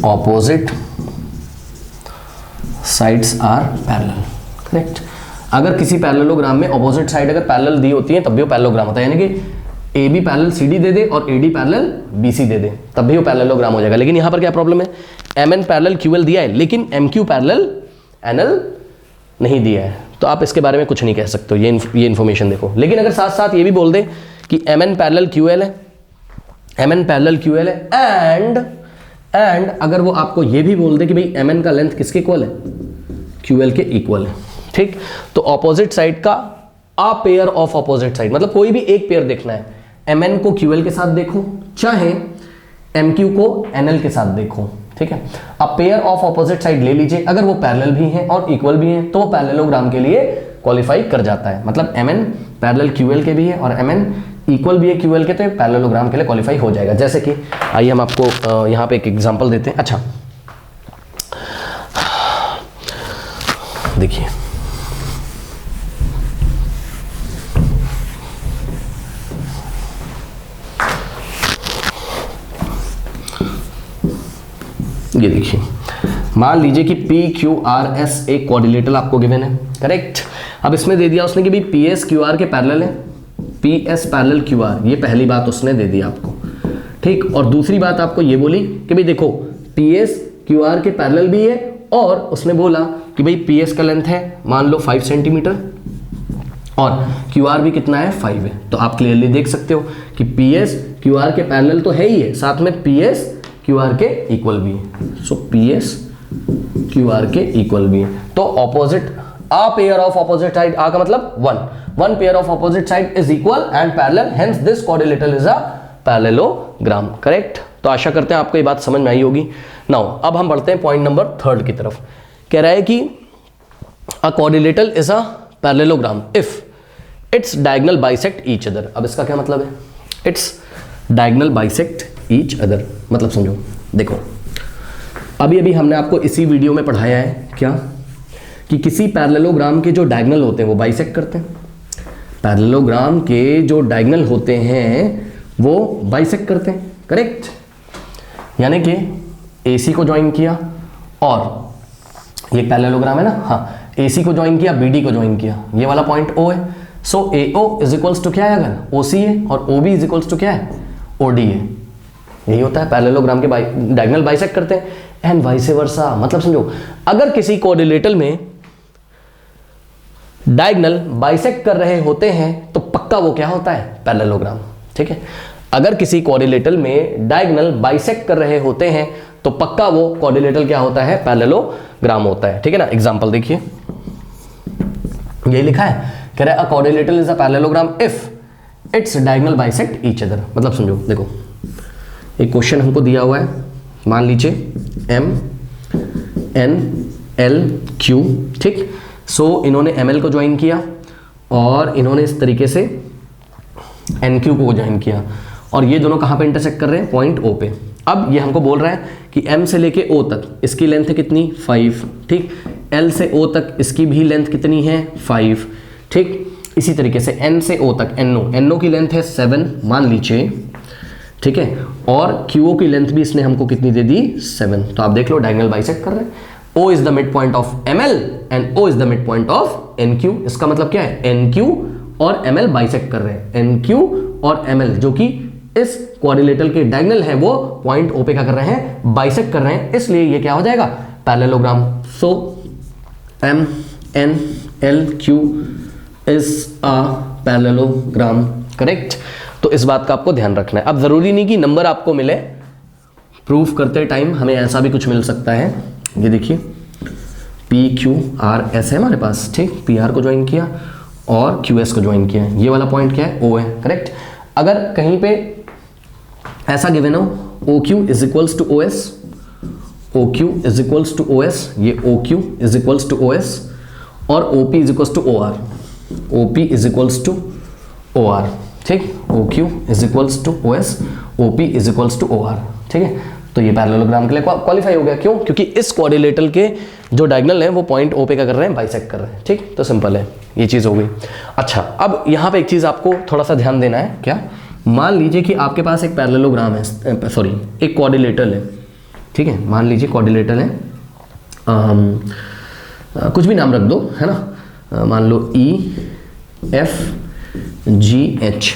opposite sides are parallel, correct. अगर किसी पैरेललोग्राम में ऑपोजिट साइड अगर पैरेलल दी होती है तब भी वो पैरेललोग्राम होता है, यानी कि A B parallel C D दे दे और A D parallel B C दे दे तब भी वो पैरेललोग्राम हो जाएगा। लेकिन यहाँ पर क्या प्रॉब्लम है, M N parallel Q L दिया है लेकिन M Q parallel N L नहीं दिया है, तो आप इसके बारे में कुछ नहीं कह सकते हो, ये इन्फॉर्मेशन देखो। लेकिन अगर साथ साथ ये भी बोल दे कि M N parallel Q L है, M N parallel Q L है, एंड अगर वो आपको ये भी बोल दे कि भाई एम एन का लेंथ किसके इक्वल है, क्यू एल के इक्वल है, ठीक। तो ऑपोजिट साइड का a pair of opposite side, मतलब कोई भी एक पेयर देखना है, एम एन को क्यू एल के साथ देखो चाहे एम क्यू को एन एल के साथ देखो, ठीक है। अब पेयर ऑफ ऑपोजिट साइड ले लीजिए, अगर वो पैरेलल भी हैं और इक्वल भी हैं तो वो पैरेललोग्राम के लिए क्वालिफाई कर जाता है। मतलब M N parallel Q L के भी है और एम एन इक्वल भी है क्यू एल के, तो पैरेललोग्राम के लिए क्वालिफाई हो जाएगा। जैसे कि आइए हम आपको यहाँ पे एक एग्जांपल देते हैं। अच्छा देखिए, ये देखिए, मान लीजिए कि पी क्यू आर एस एक कोऑर्डिनेटर आपको गिवन है, करेक्ट। अब इसमें दे दिया उसने कि भाई पी एस क्यू आर के पैरेलल है, P S parallel Q R, ये पहली बात उसने दे दी आपको, ठीक। और दूसरी बात आपको ये बोली कि भाई देखो पी एस क्यू आर के पैरेलल भी है और उसने बोला कि भाई पी एस का लेंथ है मान लो 5 सेंटीमीटर और क्यू आर भी कितना है 5 है। तो आप क्लियरली देख सकते हो कि पी एस क्यू आर के पैरेलल तो है ही है, साथ में पी एस क्यू आर के इक्वल भी है। So P S Q R के इक्वल भी है, तो opposite a pair of opposite side, आ का मतलब one pair of opposite side is equal and parallel, hence this coordinator is a parallelogram, correct. तो आशा करते हैं आपको ये बात समझ में आई होगी। नाउ अब हम बढ़ते हैं पॉइंट नंबर 3 की तरफ। कह रहा है कि अ coordinator is a parallelogram if its diagonal bisect each other. अब इसका क्या मतलब है, its diagonal bisect each other, मतलब समझो, देखो अभी अभी हमने आपको इसी वीडियो में पढ़ाया है क्या, कि किसी पैरेललोग्राम के जो डायगोनल होते हैं वो बाइसेक्ट करते हैं, पैरेललोग्राम के जो डायगोनल होते हैं वो बाइसेक्ट करते हैं, करेक्ट। यानी कि AC को ज्वाइन किया और ये पैरेललोग्राम है ना, हाँ, AC को ज्वाइन किया, BD को ज्वाइन किया, ये वाला पॉइंट O है। सो AO इज इक्वल्स टू क्या है, अगर OC है, और OB इज इक्वल्स टू क्या है, OD है। यही होता है, पैरेललोग्राम के डायगोनल बाइसेक्ट करते हैं एंड वाइस वर्सा। मतलब समझो, अगर किसी कोऑर्डिनेटर में डायगोनल बाइसेक्ट कर रहे होते हैं तो पक्का वो क्या होता है, पैरेललोग्राम, ठीक है। अगर किसी कोऑर्डिनेटर में डायगोनल बाइसेक्ट कर रहे होते हैं तो पक्का वो कोऑर्डिनेटर क्या होता है, पैरेललोग्राम होता है, ठीक है ना। एग्जांपल देखिए, यही लिखा है, कह रहा है अ coordinator is a parallelogram if its diagonal bisect each other. मतलब समझो, देखो एक क्वेश्चन हमको दिया हुआ है, मान लीजिए M N L Q, ठीक। सो इन्होंने ML को ज्वाइन किया और इन्होंने इस तरीके से NQ को ज्वाइन किया और ये दोनों कहाँ पे इंटरसेक्ट कर रहे हैं, पॉइंट O पे। अब ये हमको बोल रहा है कि M से लेके O तक इसकी लेंथ है कितनी, 5, ठीक। L से O तक इसकी भी लेंथ कितनी है, 5, ठीक। इसी तरीके से N से O तक NO की लेंथ है 7 मान लीजिए, ठीक है। और QO की लेंथ भी इसने हमको कितनी दे दी, 7। तो आप देख लो डायगोनल बाइसेक्ट कर रहे हैं। O is the mid point of ML and O is the mid point of NQ। इसका मतलब क्या है, NQ और ML बाइसेक्ट कर रहे हैं। NQ और ML जो कि इस कोऑर्डिनेटर के डायगोनल है वो पॉइंट O पे क्या कर रहे हैं, बाइसेक्ट कर रहे हैं, इसलिए ये क्या हो जाएगा, parallelogram. So M N L Q is a parallelogram, correct. तो इस बात का आपको ध्यान रखना है। अब जरूरी नहीं कि नंबर आपको मिले, प्रूफ करते टाइम हमें ऐसा भी कुछ मिल सकता है। ये देखिए PQRS है हमारे पास, ठीक। PR को ज्वाइन किया और QS को ज्वाइन किया, ये वाला पॉइंट क्या है, O है, करेक्ट। अगर कहीं पे ऐसा गिवन हो OQ is equals to OS, OQ is equals to OS, ये OQ is equals to OS और OP is equals to OR, OP is equals to OR, ठीक। OQ is equals to OS, OP is equals to OR, ठीक है। तो ये parallelogram के लिए qualify हो गया, क्यों, क्योंकि इस कोऑर्डिनेटर के जो डायगोनल है वो पॉइंट O पे क्या कर रहे हैं, बाइसेक्ट कर रहे हैं, ठीक। तो सिंपल है, ये चीज़ हो गई। अच्छा, अब यहाँ पे एक चीज़ आपको थोड़ा सा ध्यान देना है, क्या, मान लीजिए कि आपके पास एक पैरेललोग्राम है, सॉरी एक कोऑर्डिनेटर है, ठीक है। मान लीजिए कोऑर्डिनेटर है कुछ भी नाम रख दो, है ना, मान लो EFGH,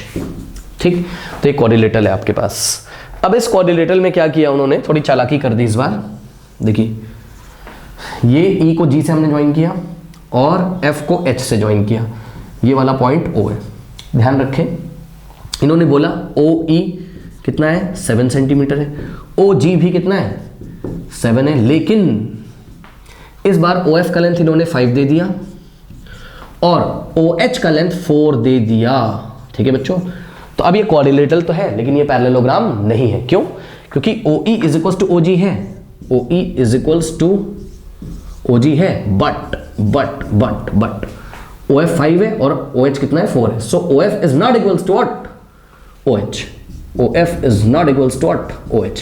ठीक। तो एक क्वाड्रिलेटरल है आपके पास। अब इस क्वाड्रिलेटरल में क्या किया उन्होंने, थोड़ी चालाकी कर दी इस बार। देखिए ये E को G से हमने ज्वाइन किया और F को H से ज्वाइन किया, ये वाला पॉइंट O है। ध्यान रखें, इन्होंने बोला OE कितना है 7 सेंटीमीटर है, OG भी कितना है 7 है, लेकिन इस बार OF का लेंथ इन्होंने 5 दे दिया और OH का लेंथ 4 दे दिया, ठीक है बच्चों। तो अब ये क्वाड्रिलेटरल तो है लेकिन ये पैरेललोग्राम नहीं है। क्यों? क्योंकि OE is equals to OG है, OE is equals to OG है, बट OF 5 है और OH कितना है 4 है। So OF is not equals to what OH, OF is not equals to what OH।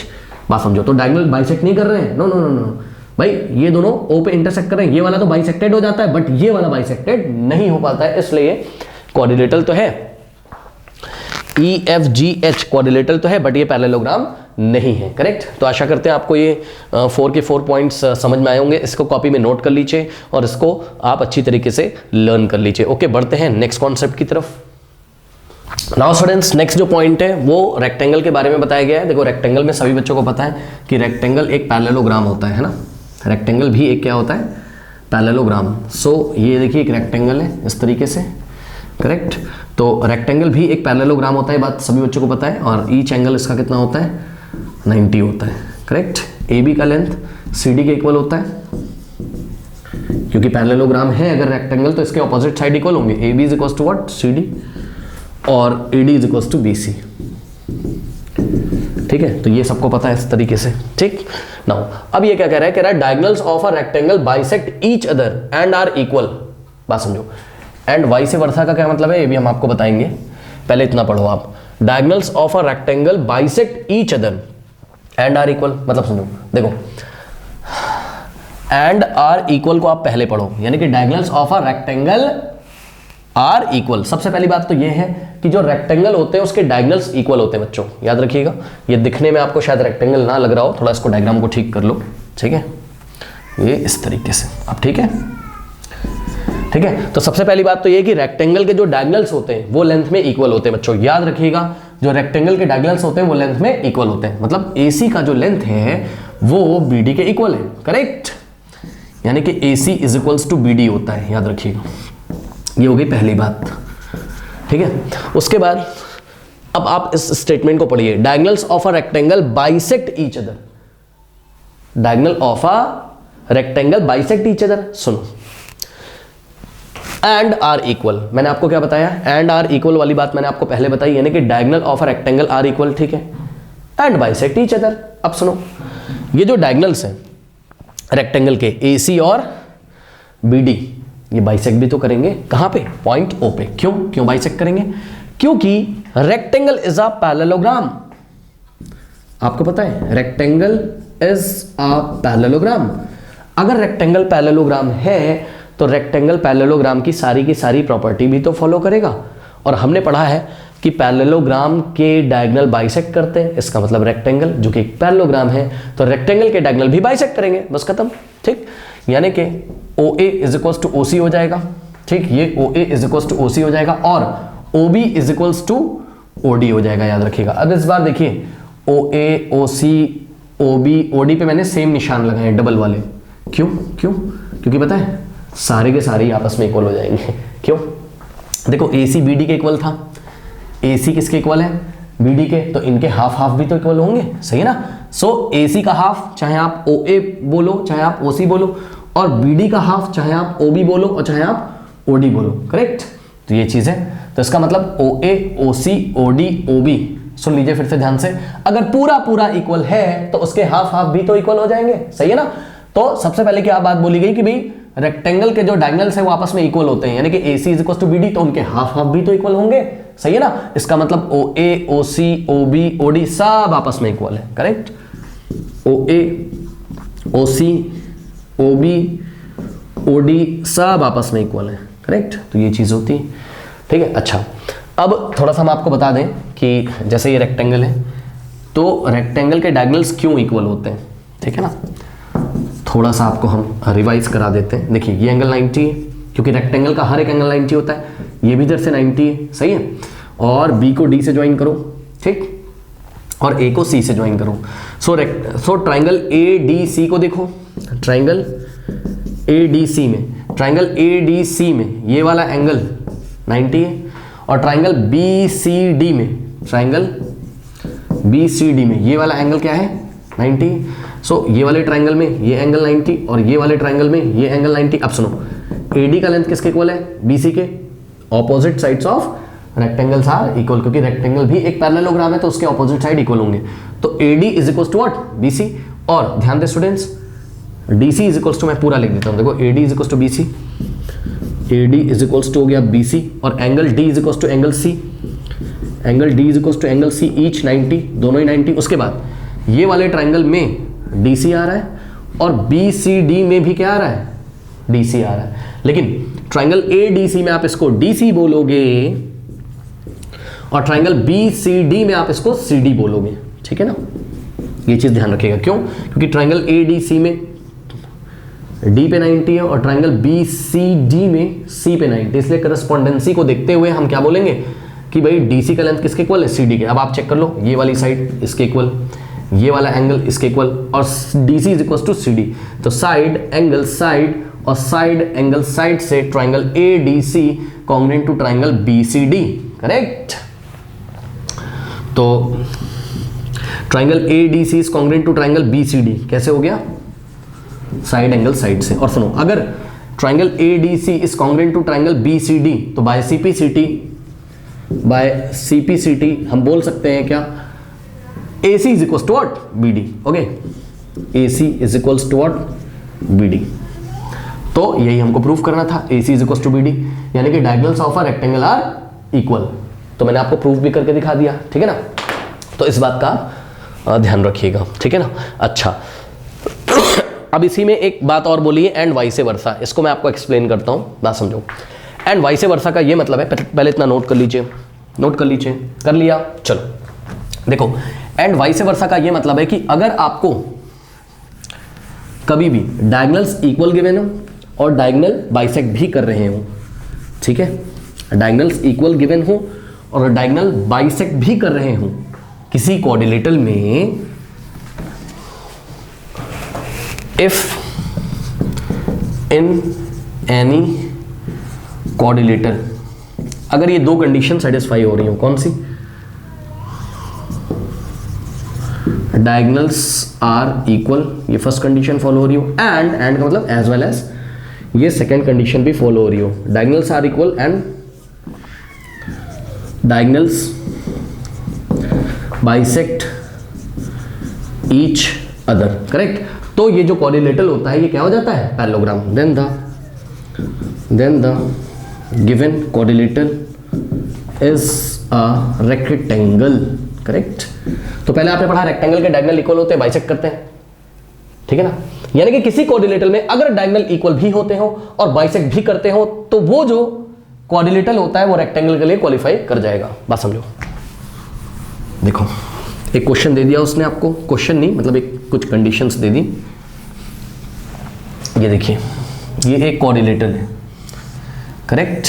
बात समझो, तो डायगोनल बाइसेक्ट नहीं कर रहे हैं, नो नो नो नो भाई, ये दोनों O पे इंटरसेक्ट कर रहे हैं, ये वाला तो बाइसेक्टेड हो जाता है बट ये वाला बाइसेक्टेड नहीं हो पाता है, इसलिए क्वाड्रिलेटरल तो है, EFGH क्वाड्रिलेटरल तो है बट ये पैरेललोग्राम नहीं है, करेक्ट। तो आशा करते हैं आपको ये 4 के 4 पॉइंट्स समझ में आए होंगे। इसको कॉपी में नोट कर लीजिए और इसको आप अच्छी तरीके से लर्न कर लीजिए। ओके, बढ़ते हैं नेक्स्ट कॉन्सेप्ट की तरफ। नाउ स्टूडेंट्स, नेक्स्ट जो पॉइंट है वो रेक्टेंगल के बारे में बताया गया है। देखो रेक्टेंगल में सभी बच्चों को पता है कि रेक्टेंगल एक पैरेललोग्राम होता है ना, रेक्टेंगल भी एक क्या होता है पैरेललोग्राम। सो ये देखिए एक रेक्टेंगल है इस तरीके से, करेक्ट। तो रेक्टेंगल भी एक पैरेललोग्राम होता है, बात सभी बच्चों को पता है। और ईच एंगल इसका कितना होता है 90 होता है, करेक्ट। AB का लेंथ CD के इक्वल होता है, क्योंकि पैरेललोग्राम है अगर रेक्टेंगल तो इसके ऑपोजिट साइड इक्वल होंगे। AB is equal to what CD और AD is equal to BC, ठीक है। तो ये सबको पता है इस तरीके से, ठीक। नाउ अब ये क्या कह रहा है diagonals of a rectangle bisect each other and are equal. बात समझो, एंड वाइस वर्सा का क्या मतलब है ये भी हम आपको बताएंगे, पहले इतना पढ़ो आप। Diagonals of a rectangle bisect each other and are equal, मतलब समझो, देखो एंड आर इक्वल को आप पहले पढ़ो, यानी कि diagonals of a rectangle are equal. सबसे पहली बात तो ये है कि जो रेक्टेंगल होते हैं उसके डायगोनल्स इक्वल होते हैं बच्चों, याद रखिएगा। ये दिखने में आपको शायद रेक्टेंगल ना लग रहा हो, थोड़ा इसको डायग्राम को ठीक कर लो, ठीक है, ये इस तरीके से अब, ठीक है, ठीक है। तो सबसे पहली बात तो ये कि रेक्टेंगल के जो डायगोनल्स होते हैं वो लेंथ में इक्वल होते हैं बच्चों, याद रखिएगा। जो रेक्टेंगल के डायगोनल्स होते हैं वो लेंथ में इक्वल होते हैं, मतलब AC का जो लेंथ है वो BD के इक्वल है, करेक्ट। यानी कि AC is equals to BD होता है, याद रखिएगा। ये हो गई पहली बात, ठीक है। उसके बाद अब आप इस स्टेटमेंट को पढ़िए, diagonals of a rectangle bisect each other, diagonal of a rectangle bisect each other. सुनो, एंड आर इक्वल, मैंने आपको क्या बताया, एंड आर इक्वल वाली बात मैंने आपको पहले बताई, यानी कि diagonal of a rectangle are equal, ठीक है, एंड बाइसेक्ट ईच अदर। अब सुनो, ये जो डायगोनल्स हैं रेक्टेंगल के AC और BD, ये बाइसेक्ट भी तो करेंगे, कहां पे, पॉइंट O पे। क्यों बाइसेक्ट करेंगे? क्योंकि रेक्टेंगल इज अ पैरेललोग्राम। आपको पता है रेक्टेंगल इज अ पैरेललोग्राम। अगर रेक्टेंगल पैरेललोग्राम है तो रेक्टेंगल पैरेललोग्राम की सारी प्रॉपर्टी भी तो फॉलो करेगा। और हमने पढ़ा है कि पैरेललोग्राम के डायगोनल बाइसेक्ट करते हैं, इसका मतलब रेक्टेंगल जो कि एक पैरेललोग्राम है तो रेक्टेंगल के डायगोनल भी बाइसेक्ट करेंगे, बस खत्म, ठीक। यानी कि OA is equals to OC हो जाएगा, ठीक, ये OA is equals to OC हो जाएगा और OB is equals to OD हो जाएगा, याद रखिएगा। अब इस बार देखिए OA, OC, OB, OD पे मैंने सेम निशान लगाए डबल वाले। क्यों? क्योंकि पता है सारे के सारे आपस में इक्वल हो जाएंगे। क्यों? देखो AC BD के इक्वल था, AC किसके इक्वल है, BD के, तो इनके हाफ भी तो इक्वल होंगे, सही है ना। सो AC का हाफ चाहे आप OA बोलो चाहे आप OC बोलो, और BD का हाफ चाहे आप OB बोलो और चाहे आप OD बोलो, करेक्ट। तो ये चीज है, तो इसका मतलब OA, OC, OD, OB, सुन लीजिए फिर से ध्यान से, अगर पूरा इक्वल है तो उसके हाफ भी तो इक्वल हो जाएंगे, सही है ना। तो सबसे पहले क्या बात बोली गई कि भाई रेक्टेंगल के जो डायगोनल्स है वो आपस में इक्वल होते हैं, यानी कि AC is equal to BD, तो उनके हाफ भी तो इक्वल होंगे, सही है ना। इसका मतलब OA, OC, OB, OD सब आपस में इक्वल है, correct. OA, OC, OB, OD सब आपस में इक्वल है, करेक्ट। तो ये चीज होती है, ठीक है। अच्छा, अब थोड़ा सा हम आपको बता दें कि जैसे ये रेक्टेंगल है तो रेक्टेंगल के डायगोनल्स क्यों इक्वल होते हैं, ठीक है ना। थोड़ा सा आपको हम रिवाइज करा देते हैं। देखिए ये एंगल 90 है, क्योंकि रेक्टेंगल का हर एक एंगल 90 होता है। ये भी इधर से 90 है, सही है। और बी को डी से ज्वाइन करो, ठीक, और ए को सी से ज्वाइन करो। So triangle A D C को देखो, ट्राइंगल ए डी सी में, ट्राइंगल ए डी सी में ये वाला एंगल 90 है, और ट्राइंगल बी सी डी में, ट्राइंगल बी सी डी में ये वाला एंगल क्या है, 90। सो ये वाले ट्राइंगल में ये एंगल 90 और ये वाले ट्राइंगल में ये एंगल 90। अब सुनो, AD का लेंथ किसके इक्वल है, BC के। Opposite sides of rectangles are equal, क्योंकि रेक्टेंगल भी एक पैरेललोग्राम है तो उसके ऑपोजिट साइड इक्वल होंगे। तो AD is equal to what, BC। और ध्यान दे students, DC is equal to, मैं पूरा लिख देता हूं, देखो AD is equal to BC, AD is equal to हो गया BC, और angle D is equal to angle C, angle D is equal to angle C, each 90, दोनों ही 90। उसके बाद ये वाले ट्राइंगल में DC आ रहा है और BCD में भी क्या आ रहा है, DC आ रहा है। लेकिन ट्राइंगल ADC में आप इसको DC बोलोगे और ट्राइंगल BCD में आप इसको CD बोलोगे, ठीक है ना। ये चीज ध्यान रखिएगा, क्यों, क्योंकि ट्राइंगल ADC में D पे 90 है और ट्राइंगल BCD में C पे 90, इसलिए करस्पॉन्डेंसी को देखते हुए हम क्या बोलेंगे कि भाई DC का लेंथ किसके इक्वल है, CD के। अब आप चेक कर लो, ये वाली साइड इसके इक्वल, ये वाला एंगल इसके इक्वल, और DC is equal to CD। तो साइड एंगल साइड और साइड एंगल साइड से triangle ADC congruent to triangle BCD, correct. तो triangle ADC is congruent to triangle BCD, कैसे हो गया, साइड एंगल साइड से। और सुनो, अगर triangle ADC is congruent to triangle BCD तो बाय CPCT हम बोल सकते हैं क्या, AC is equal to what, BD, okay, AC is equal to what, BD। तो यही हमको प्रूफ करना था, AC is equal to BD, यानी कि diagonals of a rectangle are equal. तो मैंने आपको प्रूफ भी करके दिखा दिया, ठीक है ना। तो इस बात का ध्यान रखिएगा, ठीक है ना। अच्छा, अब इसी में एक बात और बोलिए, एंड वाइस वर्सा, इसको मैं आपको एक्सप्लेन करता हूं, बात समझो। एंड वाइस वर्सा का ये मतलब है, पहले इतना नोट कर लीजिए, नोट कर लीजिए, कर लिया, चलो देखो। एंड वाइस वर्सा का ये मतलब है कि अगर आपको कभी भी डायगोनल्स इक्वल गिवन हो और डायगोनल बाइसेक्ट भी कर रहे हो, ठीक है, डायगोनल्स इक्वल गिवन हो और डायगोनल बाइसेक्ट भी कर रहे हो किसी क्वाड्रिलेटरल में, इफ इन एनी क्वाड्रिलेटरल, अगर ये दो कंडीशन सेटिस्फाई हो रही हो, कौन सी, डायगोनल्स आर इक्वल, ये फर्स्ट कंडीशन फॉलो हो रही हो, एंड का मतलब एज वेल एज ये सेकंड कंडीशन भी फॉलो हो रही हो, diagonals are equal and diagonals bisect each other, correct. तो ये जो क्वाड्रिलेटरल होता है ये क्या हो जाता है, parallelogram. Then the given quadrilateral is a rectangle, correct. तो पहले आपने पढ़ा रेक्टेंगल के डायगोनल इक्वल होते हैं, बाइसेक्ट करते हैं, ठीक है ना। यानी कि किसी क्वाड्रिलेटरल में अगर डायगोनल इक्वल भी होते हो और बाइसेक्ट भी करते हो तो वो जो क्वाड्रिलेटरल होता है वो रेक्टेंगल के लिए क्वालिफाई कर जाएगा। बात समझो, देखो एक क्वेश्चन दे दिया उसने आपको, क्वेश्चन नहीं मतलब एक कुछ कंडीशंस दे दी। ये देखिए, ये एक क्वाड्रिलेटरल है, correct,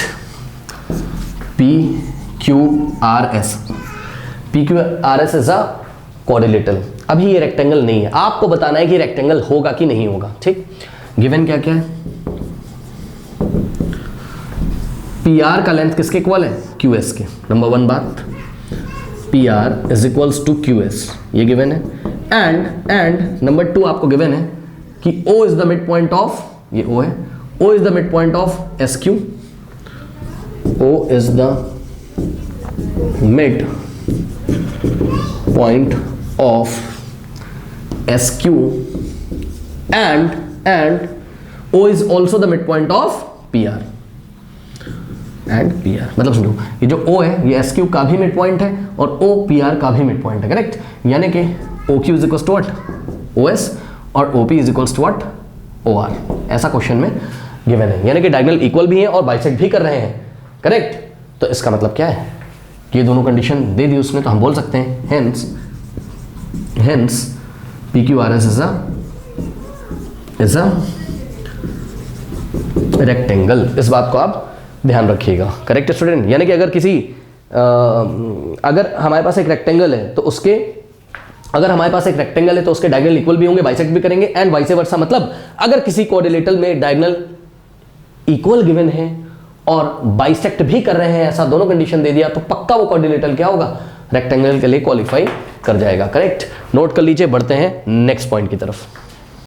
PQRS, PQRS is a quadrilateral. अभी ये रेक्टेंगल नहीं है, आपको बताना है कि रेक्टेंगल होगा कि नहीं होगा, ठीक। गिवन क्या क्या है, PR का लेंथ किसके इक्वल है, QS के, नंबर वन बात, PR is equals to QS, ये गिवन है। एंड नंबर टू आपको गिवन है कि O is the mid point of, ये O है, O is the mid point of SQ, O is the mid point of SQ and O is also the midpoint of PR and PR। मतलब समझो, ये जो O है ये SQ का भी मिड पॉइंट है और O PR का भी मिड पॉइंट है, करेक्ट। यानी कि OQ is equal to what, OS, और OP is equal to what, OR। ऐसा क्वेश्चन में गिवन है, यानी कि डायगोनल इक्वल भी है और बाइसेक्ट भी कर रहे हैं, करेक्ट। तो इसका मतलब क्या है, ये दोनों कंडीशन दे दी उसने, तो हम बोल सकते हैं hence PQRS is a is a rectangle. इस बात को आप ध्यान रखिएगा। Correct student? यानी कि अगर किसी अगर हमारे पास एक रेक्टेंगल है तो उसके डायगोनल इक्वल भी होंगे, बाइसेक्ट भी करेंगे, एंड वाइस वर्सा। मतलब अगर किसी क्वाड्रिलेटरल में डायगोनल इक्वल गिवन है और बाइसेक्ट भी कर रहे हैं, ऐसा दोनों कंडीशन दे दिया, तो पक्का वो क्वाड्रिलेटरल क्या होगा? रेक्टेंगल के लिए क्वालिफाई कर जाएगा। करेक्ट? नोट कर लीजिए। बढ़ते हैं नेक्स्ट पॉइंट की तरफ।